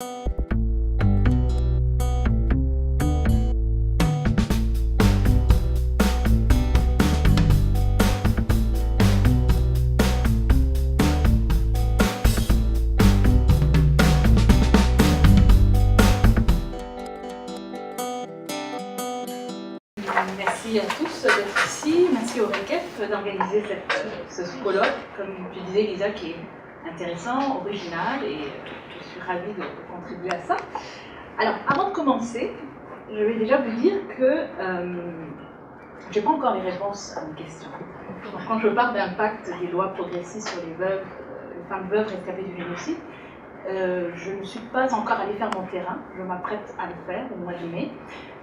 Merci à tous d'être ici, merci au RECEF d'organiser ce colloque, comme tu disais Lisa, qui est intéressant, original, et je suis ravie de contribuer à ça. Alors, avant de commencer, je vais déjà vous dire que je n'ai pas encore les réponses à mes questions. Donc, quand je parle d'impact des lois progressistes sur les femmes veuves rescapées du génocide, je ne suis pas encore allée faire mon terrain, je m'apprête à le faire au mois de mai.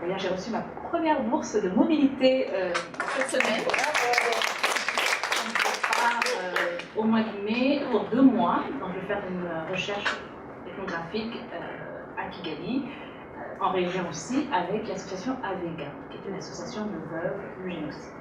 D'ailleurs, j'ai reçu ma première bourse de mobilité cette semaine. Au mois de mai, pour 2 mois, donc je vais faire une recherche ethnographique à Kigali, en région aussi, avec l'association AVEGA, qui est une association de veuves du génocide.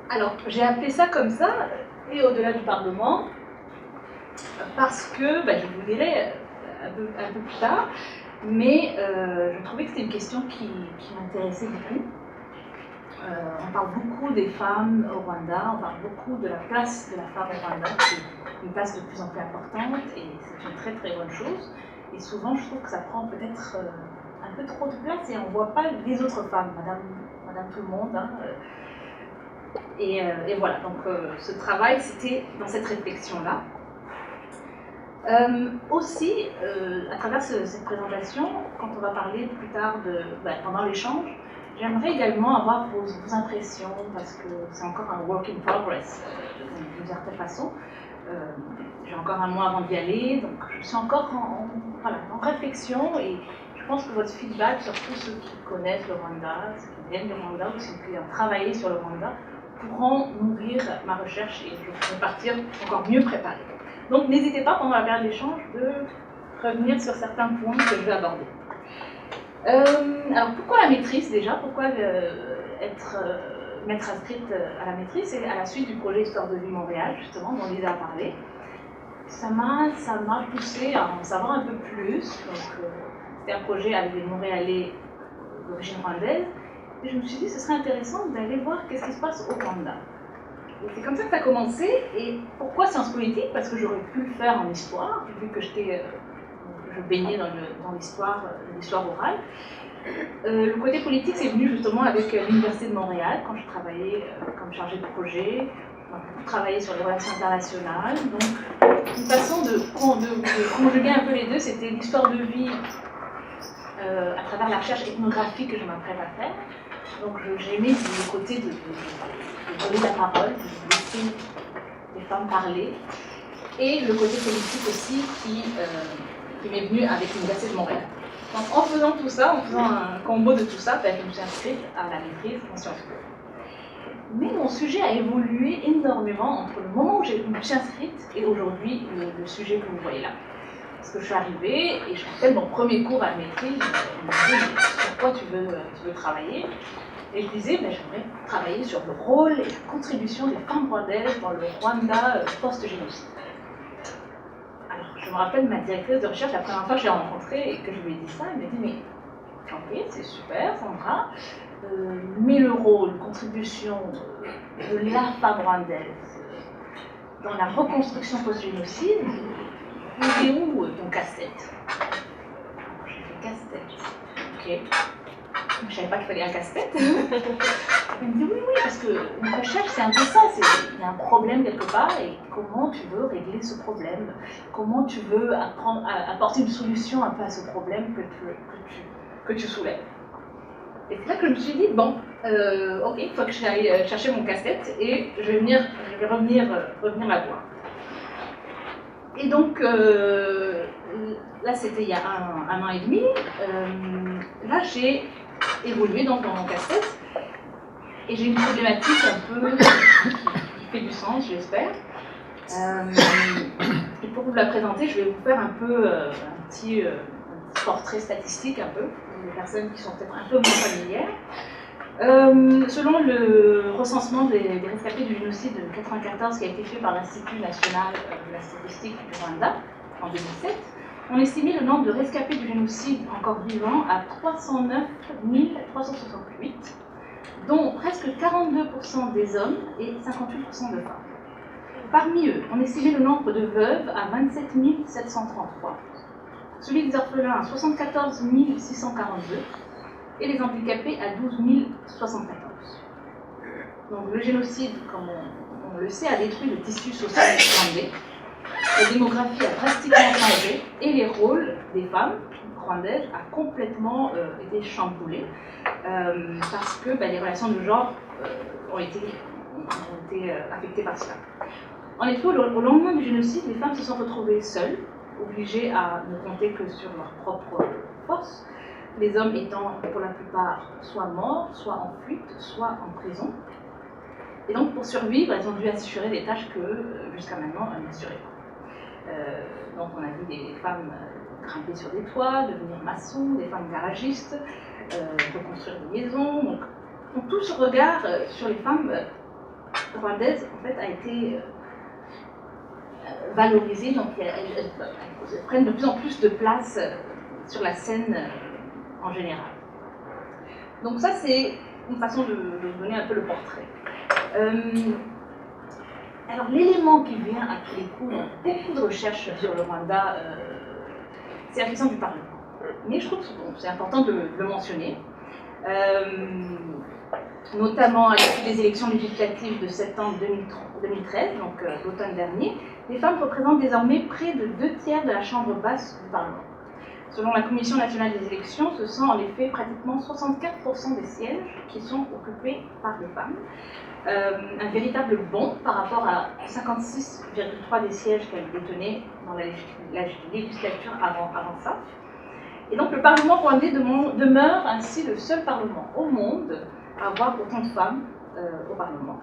Alors, j'ai appelé ça comme ça, et au-delà du Parlement, parce que, je vous le dirai un peu plus tard, mais je trouvais que c'était une question qui m'intéressait beaucoup. On parle beaucoup des femmes au Rwanda, on parle beaucoup de la place de la femme au Rwanda, qui est une place de plus en plus importante, et c'est une très très bonne chose. Et souvent, je trouve que ça prend peut-être un peu trop de place, et on ne voit pas les autres femmes, Madame tout le monde. Hein, et voilà, donc ce travail, c'était dans cette réflexion-là. Aussi, à travers cette présentation, quand on va parler plus tard, pendant l'échange, j'aimerais également avoir vos impressions, parce que c'est encore un work in progress, d'une certaine façon. J'ai encore un mois avant d'y aller, donc je suis encore en réflexion, et je pense que votre feedback, surtout ceux qui connaissent le Rwanda, ceux qui viennent du Rwanda, ou ceux qui ont travaillé sur le Rwanda, pourront nourrir ma recherche, et je pourrai partir encore mieux préparée. Donc n'hésitez pas pendant la période d'échange de revenir sur certains points que je vais aborder. Alors pourquoi la maîtrise déjà? Pourquoi m'être inscrite à la maîtrise? C'est à la suite du projet Histoire de vie Montréal, justement, dont Lisa a parlé. Ça m'a poussé à en savoir un peu plus. C'était un projet avec des Montréalais d'origine rwandaise. Et je me suis dit que ce serait intéressant d'aller voir qu'est-ce qui se passe au Rwanda. Et c'est comme ça que ça a commencé. Et pourquoi sciences politiques? Parce que j'aurais pu le faire en histoire, vu que je baignais dans l'histoire orale. Le côté politique, c'est venu justement avec l'Université de Montréal, quand je travaillais comme chargée de projet. J'ai travaillé sur les relations internationales. Donc, une façon de conjuguer un peu les deux, c'était l'histoire de vie à travers la recherche ethnographique que je m'apprête à faire. Donc, j'ai aimé le côté de donner la parole, de laisser les femmes parler, et le côté politique aussi qui m'est venu avec l'Université de Montréal. Donc, en faisant tout ça, en faisant un combo de tout ça, je me suis inscrite à la maîtrise en Sciences Po. Mais mon sujet a évolué énormément entre le moment où je me suis inscrite et aujourd'hui le sujet que vous voyez là. Parce que je suis arrivée et je rappelle mon premier cours à la maîtrise, on me disait sur quoi tu veux travailler. Et je disais, j'aimerais travailler sur le rôle et la contribution des femmes rwandaises dans le Rwanda post-génocide. Alors, je me rappelle ma directrice de recherche, la première fois que je l'ai rencontrée et que je lui ai dit ça, elle m'a dit, mais ok, c'est super, Sandra, mais le rôle, contribution de la femme rwandaise dans la reconstruction post-génocide, il est où ton casse-tête? J'ai fait casse-tête. Ok. Je ne savais pas qu'il fallait un casse-tête. Elle me dit oui, parce que une recherche, c'est un peu ça. Il y a un problème quelque part, et comment tu veux régler ce problème? Comment tu veux apporter une solution un peu à ce problème que tu soulèves? Et c'est là que je me suis dit, ok, il faut que j'aille chercher mon casse-tête, et je vais revenir la voir. Et donc, là, c'était il y a un an et demi. Là, j'ai évolué dans mon casse-tête, et j'ai une problématique un peu qui fait du sens, j'espère. Et pour vous la présenter, je vais vous faire un peu un petit portrait statistique, un peu, des personnes qui sont peut-être un peu moins familières. Selon le recensement des rescapés du génocide de 1994 qui a été fait par l'Institut national de la statistique du Rwanda en 2007, On estimait le nombre de rescapés du génocide encore vivants à 309 368, dont presque 42% des hommes et 58% de femmes. Parmi eux, on estimait le nombre de veuves à 27 733, celui des orphelins à 74 642 et les handicapés à 12 074. Donc le génocide, comme on le sait, a détruit le tissu social rwandais. La démographie a drastiquement changé et les rôles des femmes rwandaises a complètement été chamboulés parce que les relations de genre ont été affectées par cela. En effet, au lendemain du génocide, les femmes se sont retrouvées seules, obligées à ne compter que sur leur propre force, les hommes étant pour la plupart soit morts, soit en fuite, soit en prison. Et donc pour survivre, elles ont dû assurer des tâches que jusqu'à maintenant elles n'assuraient pas. Donc on a vu des femmes grimper sur des toits, devenir maçons, des femmes garagistes, reconstruire des maisons. Donc tout ce regard sur les femmes rwandaises en fait a été valorisé, donc elles prennent de plus en plus de place sur la scène en général. Donc ça c'est une façon de donner un peu le portrait. Alors l'élément qui vient à tous les coups dans beaucoup de recherches sur le Rwanda, c'est la question du Parlement. Mais je trouve que c'est important de le mentionner. Notamment à l'issue des élections législatives de septembre 2013, donc l'automne dernier, les femmes représentent désormais près de 2/3 de la chambre basse du Parlement. Selon la Commission nationale des élections, ce sont en effet pratiquement 64% des sièges qui sont occupés par les femmes. Un véritable bond par rapport à 56,3% des sièges qu'elles détenaient dans la législature avant ça. Et donc le Parlement rwandais demeure ainsi le seul Parlement au monde à avoir autant de femmes au Parlement.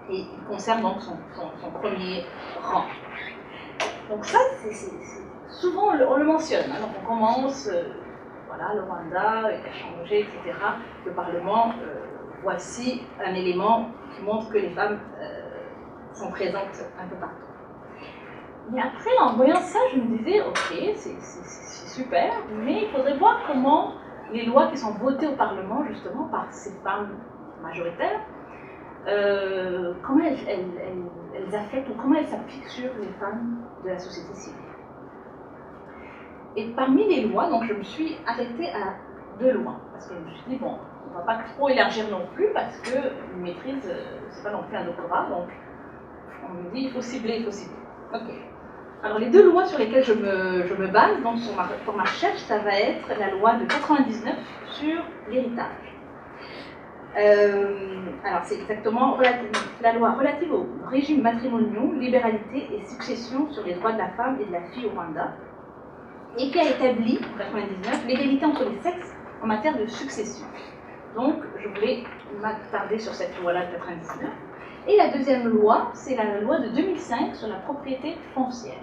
Et il conserve donc son premier rang. Donc ça, souvent on le mentionne. Donc on commence, voilà, le Rwanda, il a changé, etc. Le Parlement, voici un élément qui montre que les femmes sont présentes un peu partout. Mais après, en voyant ça, je me disais, ok, c'est super, mais il faudrait voir comment les lois qui sont votées au Parlement, justement, par ces femmes majoritaires, comment elles affectent ou comment elles s'appliquent sur les femmes de la société civile. Et parmi les lois, donc je me suis arrêtée à 2 lois, parce que je me suis dit, bon, on ne va pas trop élargir non plus, parce que une maîtrise, c'est pas non plus un doctorat, donc on me dit, il faut cibler. Ok. Alors les 2 lois sur lesquelles je me base donc, pour ma recherche, ça va être la loi de 99 sur l'héritage. Alors c'est exactement la loi relative au régime matrimonial, libéralité et succession sur les droits de la femme et de la fille au Rwanda, et qui a établi, en 99, l'égalité entre les sexes en matière de succession. Donc je voulais m'attarder sur cette loi-là de 99. Et la deuxième loi, c'est la loi de 2005 sur la propriété foncière.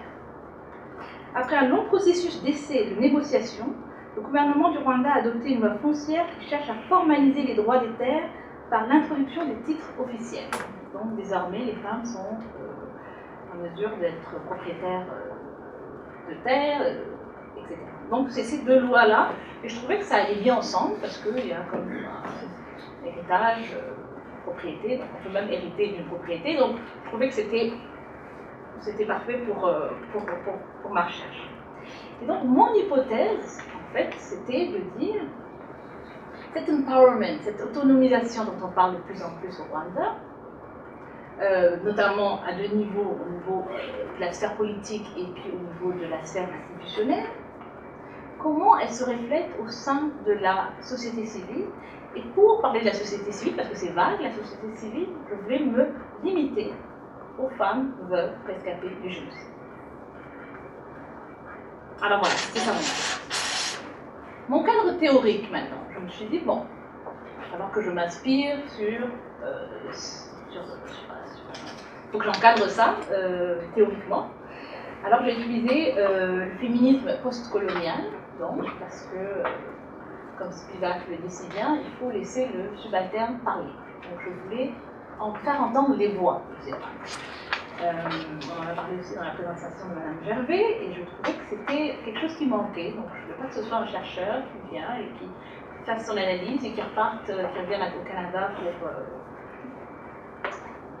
Après un long processus d'essai et de négociation, le gouvernement du Rwanda a adopté une loi foncière qui cherche à formaliser les droits des terres par l'introduction des titres officiels. Donc désormais, les femmes sont en mesure d'être propriétaires de terres, etc. Donc c'est ces 2 lois-là, et je trouvais que ça allait bien ensemble, parce qu'il y a comme un héritage, propriété, donc on peut même hériter d'une propriété, donc je trouvais que c'était parfait pour ma recherche. Et donc mon hypothèse, en fait, c'était de dire cet empowerment, cette autonomisation dont on parle de plus en plus au Rwanda, notamment à 2 niveaux, au niveau de la sphère politique et puis au niveau de la sphère institutionnelle, comment elle se reflète au sein de la société civile. Et pour parler de la société civile, parce que c'est vague, la société civile, je vais me limiter aux femmes veuves rescapées du génocide. Alors voilà, c'est ça mon cadre théorique maintenant. Je me suis dit, bon, alors que je m'inspire sur faut que j'encadre ça théoriquement. Alors j'ai utilisé le féminisme postcolonial, donc, parce que, comme Spivak le dit si bien, il faut laisser le subalterne parler. Donc je voulais en faire entendre les voix. On en a parlé aussi dans la présentation de Mme Gervais, et je trouvais que c'était quelque chose qui manquait. Donc je ne veux pas que ce soit un chercheur qui vient et qui fasse son analyse et qui reparte, qui revienne au Canada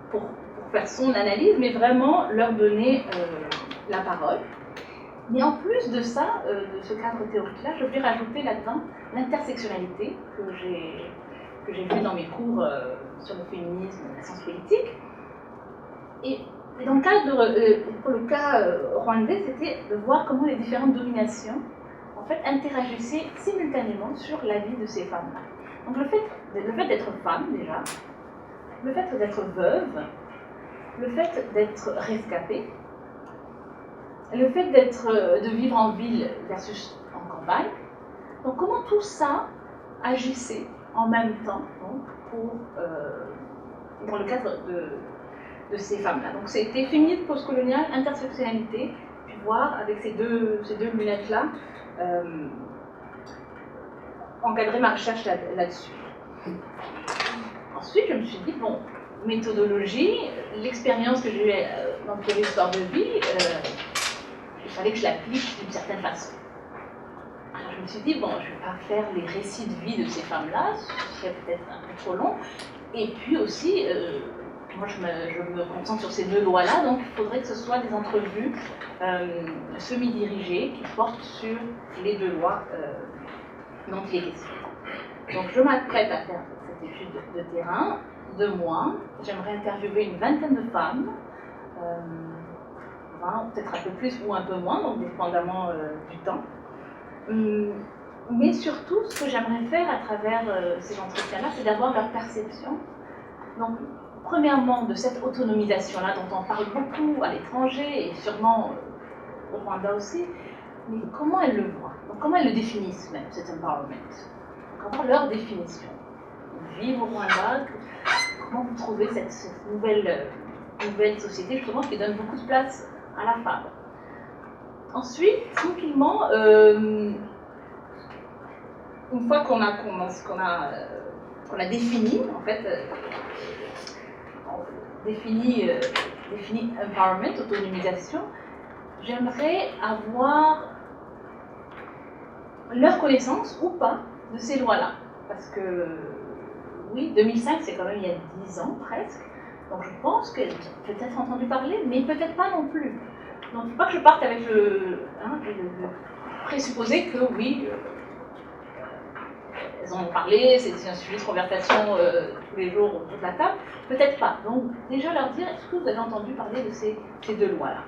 pour faire son analyse, mais vraiment leur donner la parole. Mais en plus de ça, de ce cadre théorique-là, je voulais rajouter là-dedans l'intersectionnalité que j'ai vue dans mes cours sur le féminisme et la science politique. Et dans le cadre, pour le cas rwandais, c'était de voir comment les différentes dominations en fait, interagissaient simultanément sur la vie de ces femmes-là. Donc le fait d'être femme déjà, le fait d'être veuve, le fait d'être rescapée, le fait de vivre en ville versus en campagne. Donc comment tout ça agissait en même temps donc, dans le cadre de ces femmes-là. Donc c'était féminisme postcolonial, intersectionnalité, puis voir avec ces deux lunettes-là, encadrer ma recherche là-dessus. Ensuite, je me suis dit, bon, méthodologie, l'expérience que j'ai eue dans l'histoire de vie, il fallait que je l'applique d'une certaine façon. Alors je me suis dit, bon, je ne vais pas faire les récits de vie de ces femmes-là, ce serait peut-être un peu trop long. Et puis aussi, moi je me concentre sur ces deux lois-là, donc il faudrait que ce soit des entrevues semi-dirigées qui portent sur les deux lois dont il est question. Donc je m'apprête à faire cette étude de terrain, 2 mois. J'aimerais interviewer une vingtaine de femmes, peut-être un peu plus ou un peu moins, donc dépendamment du temps. Mais surtout, ce que j'aimerais faire à travers ces entretiens-là, c'est d'avoir leur perception. Donc, premièrement, de cette autonomisation-là dont on parle beaucoup à l'étranger et sûrement au Rwanda aussi, mais comment elles le voient, donc comment elles le définissent même, cet empowerment. Donc, avoir leur définition. Vivre au Rwanda, comment vous trouvez cette nouvelle société justement qui donne beaucoup de place à la femme. Ensuite, tranquillement, une fois qu'on a défini, en fait, défini empowerment, autonomisation, j'aimerais avoir leur connaissance ou pas de ces lois-là. Parce que, oui, 2005, c'est quand même il y a 10 ans presque, donc je pense qu'elles ont peut-être entendu parler, mais peut-être pas non plus. Donc il ne faut pas que je parte avec le présupposé que oui, elles en ont parlé, c'est un sujet de conversation tous les jours autour de la table, peut-être pas. Donc déjà leur dire, est-ce que vous avez entendu parler de ces deux lois-là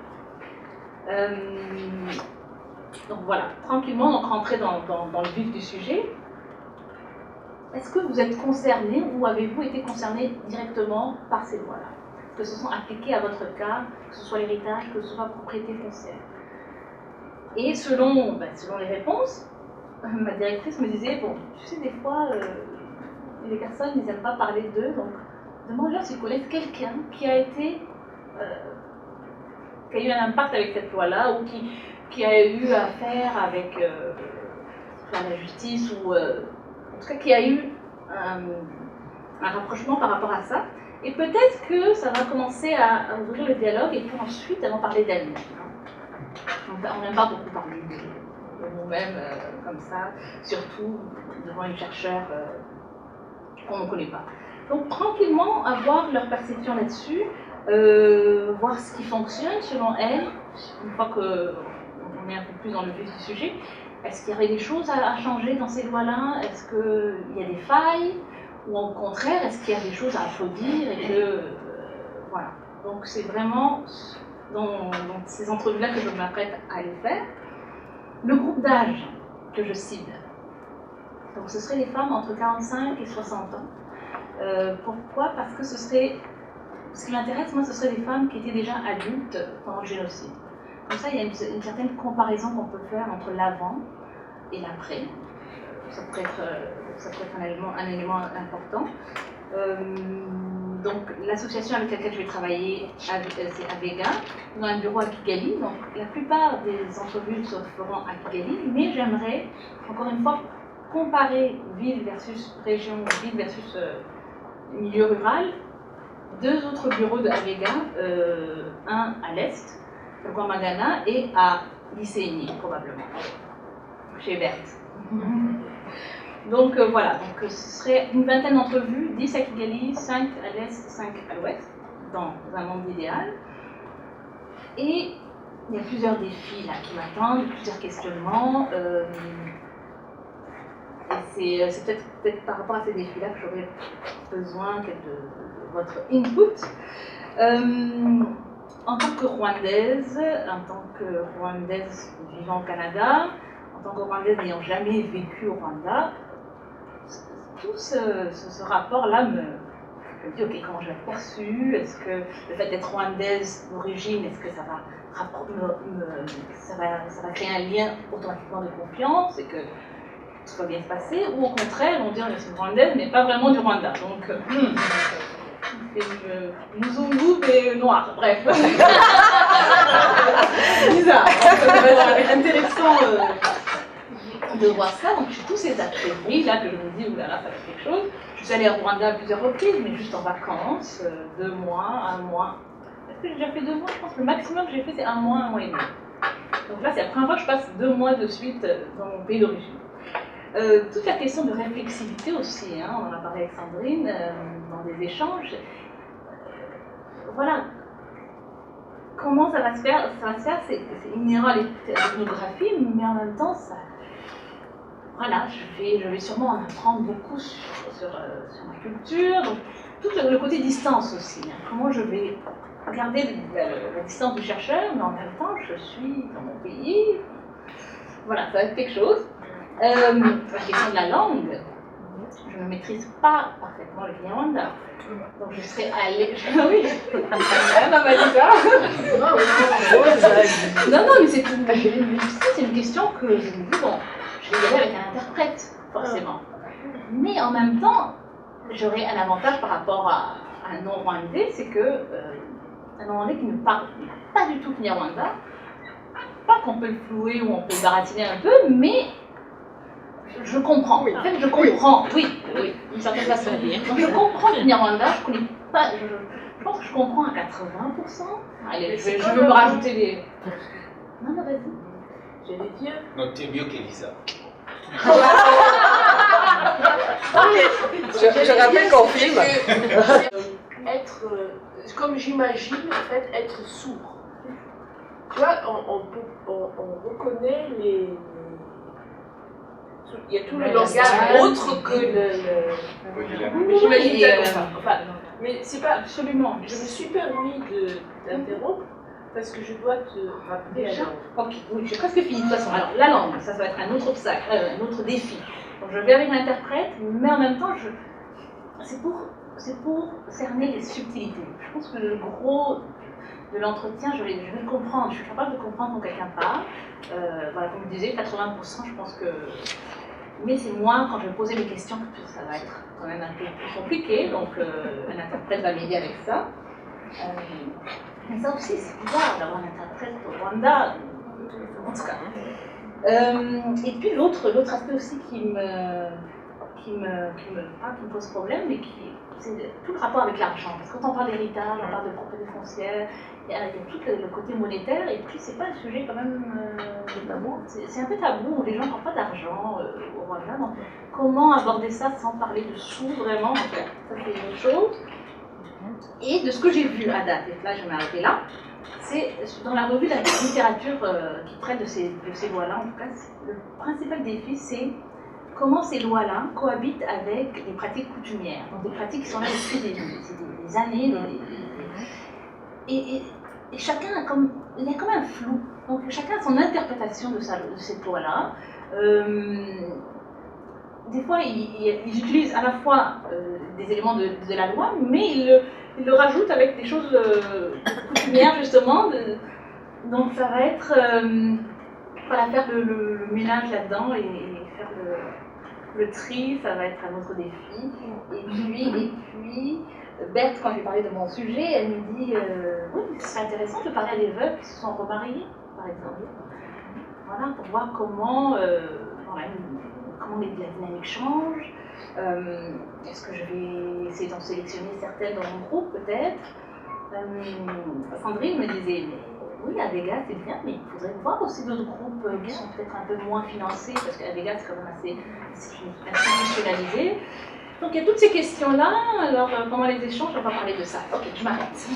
Donc voilà, tranquillement, donc rentrer dans le vif du sujet. Est-ce que vous êtes concerné ou avez-vous été concerné directement par ces lois-là? Que ce soit appliquées à votre cas, que ce soit l'héritage, que ce soit la propriété foncière. Et selon les réponses, ma directrice me disait, bon, tu sais, des fois, les personnes, ils n'aiment pas parler d'eux, donc demande-leur s'ils connaissent quelqu'un qui a eu un impact avec cette loi-là, ou qui a eu affaire avec la justice, ou en tout cas qui a eu un rapprochement par rapport à ça. Et peut-être que ça va commencer à ouvrir le dialogue, et puis ensuite, elles vont parler d'elles-mêmes. On n'aime pas beaucoup parler de nous-mêmes comme ça, surtout devant une chercheure qu'on ne connaît pas. Donc tranquillement, avoir leur perception là-dessus, voir ce qui fonctionne selon elles, une fois qu'on est un peu plus dans le vif du sujet. Est-ce qu'il y aurait des choses à changer dans ces lois-là? Est-ce qu'il y a des failles? Ou au contraire, est-ce qu'il y a des choses à applaudir et que... voilà. Donc c'est vraiment dans ces entrevues-là que je m'apprête à les faire. Le groupe d'âge que je cible, donc ce serait les femmes entre 45 et 60 ans. Pourquoi? Parce que ce qui m'intéresse, moi, ce serait des femmes qui étaient déjà adultes pendant le génocide. Comme ça, il y a une certaine comparaison qu'on peut faire entre l'avant et l'après. Ça peut être un élément important. Donc, l'association avec laquelle je vais travailler, c'est Avega. Nous avons un bureau à Kigali. Donc, la plupart des entrevues se feront à Kigali, mais j'aimerais, encore une fois, comparer ville versus région, ville versus milieu rural, 2 autres bureaux de Avega, un à l'est, à Guamagana, et à Gisenyi, probablement, chez Berthe. Donc voilà, donc ce serait une vingtaine d'entrevues, 10 à Kigali, 5 à l'est, 5 à l'ouest, dans un monde idéal. Et il y a plusieurs défis là qui m'attendent, plusieurs questionnements. Et c'est peut-être par rapport à ces défis-là que j'aurais besoin de votre input. En tant que Rwandaise vivant au Canada, en tant que Rwandaise n'ayant jamais vécu au Rwanda, tout ce rapport-là je me dis, ok, comment je vais être perçue? Est-ce que le fait d'être Rwandaise d'origine, est-ce que ça va créer un lien automatiquement de confiance et que tout va bien se passer? Ou au contraire, on dit on est une Rwandaise, mais pas vraiment du Rwanda. Donc, Muzungu, mais noir, bref. Bizarre. Ça va être intéressant de voir ça. Donc, j'ai tous ces a priori là que je me dis, oulala, ça va être quelque chose. Je suis allée au Rwanda à plusieurs reprises, mais juste en vacances, 2 mois, 1 mois. Est-ce que j'ai déjà fait 2 mois? Je pense que le maximum que j'ai fait, c'est 1 mois, 1 mois et demi. Donc là, c'est la première fois que je passe 2 mois de suite dans mon pays d'origine. Toute la question de réflexivité aussi, hein, on en a parlé avec Sandrine dans des échanges. Voilà. Comment ça va se faire? C'est inhérent à l'ethnographie, mais en même temps, voilà, je vais sûrement en apprendre beaucoup sur ma culture. Donc, tout le côté distance aussi. Hein. Comment je vais garder la distance du chercheur, mais en même temps, je suis dans mon pays. Voilà, ça va être quelque chose. La question de la langue, je ne maîtrise pas parfaitement le Kinyarwanda. Donc je serais allée. Oui, m'a dit ça. Non, mais c'est une question que je me dis, bon, je vais y aller avec un interprète, forcément. Mais en même temps, j'aurais un avantage par rapport à un non-rwandais, c'est que un non-rwandais qui ne parle pas du tout Kinyarwanda, pas qu'on peut le flouer ou on peut le baratiner un peu, mais je comprends. En fait, je comprends. Oui, d'une certaine façon. Donc, je comprends le Kinyarwanda, je connais pas. Je pense que je comprends à 80%. Allez, je veux me rajouter des. Non, vas-y. J'allais dire. Non, tu es mieux qu'Elisa. Je rappelle qu'on filme. Être, comme j'imagine, en fait, être sourd. Tu vois, on reconnaît les. Il y a tout le langage autre que le. Mais j'imagine ça comme ça. Enfin, mais c'est pas absolument. Je me suis permis d'interrompre parce que je dois te rappeler. Ok, oui, j'ai presque fini de toute façon. Alors, la langue, ça va être un autre obstacle, un autre défi. Donc, je vais avec l'interprète, mais en même temps, c'est pour cerner les subtilités. Je pense que le gros de l'entretien, je vais le comprendre. Je suis capable de comprendre quand quelqu'un parle. Voilà, comme je disais, 80%, je pense que. Mais c'est moi, quand je vais poser mes questions, que ça va être quand même un peu plus compliqué. Donc, un interprète va m'aider avec ça. Mais ça aussi, c'est bizarre d'avoir un interprète au Rwanda, en tout cas. Et puis l'autre aspect aussi qui me pose problème, mais c'est tout le rapport avec l'argent. Parce que quand on parle d'héritage, on parle de propriété foncière, il y a tout le côté monétaire, et puis c'est pas un sujet quand même tabou. C'est un peu tabou, où les gens n'ont pas d'argent au Rwanda. Donc comment aborder ça sans parler de sous vraiment? Donc, ça c'est une chose. Et de ce que j'ai vu à date, et là je vais m'arrêter là, c'est dans la revue de la littérature qui traite de ces lois-là, en tout cas, le principal défi c'est comment ces lois-là cohabitent avec des pratiques coutumières, donc des pratiques qui sont là depuis des années, et chacun il y a comme un flou, donc chacun a son interprétation de cette loi-là. Des fois, ils utilisent à la fois des éléments de la loi, mais ils le rajoutent avec des choses coutumières, justement. Donc, ça va être voilà, faire le ménage là-dedans et faire le tri, ça va être un autre défi. Et puis Berthe, quand j'ai parlé de mon sujet, elle me dit oui, ce serait intéressant de parler à des veuves qui se sont remariées, par exemple. Voilà, pour voir comment la dynamique change. Est-ce que je vais essayer d'en sélectionner certaines dans mon groupe, peut-être? Sandrine me disait, mais oui, Avega c'est bien, mais il faudrait voir aussi d'autres groupes qui sont peut-être un peu moins financés, parce qu'Avega c'est quand même assez institutionnalisé. Donc il y a toutes ces questions-là. Alors, pendant les échanges, on va parler de ça. Ok, je m'arrête.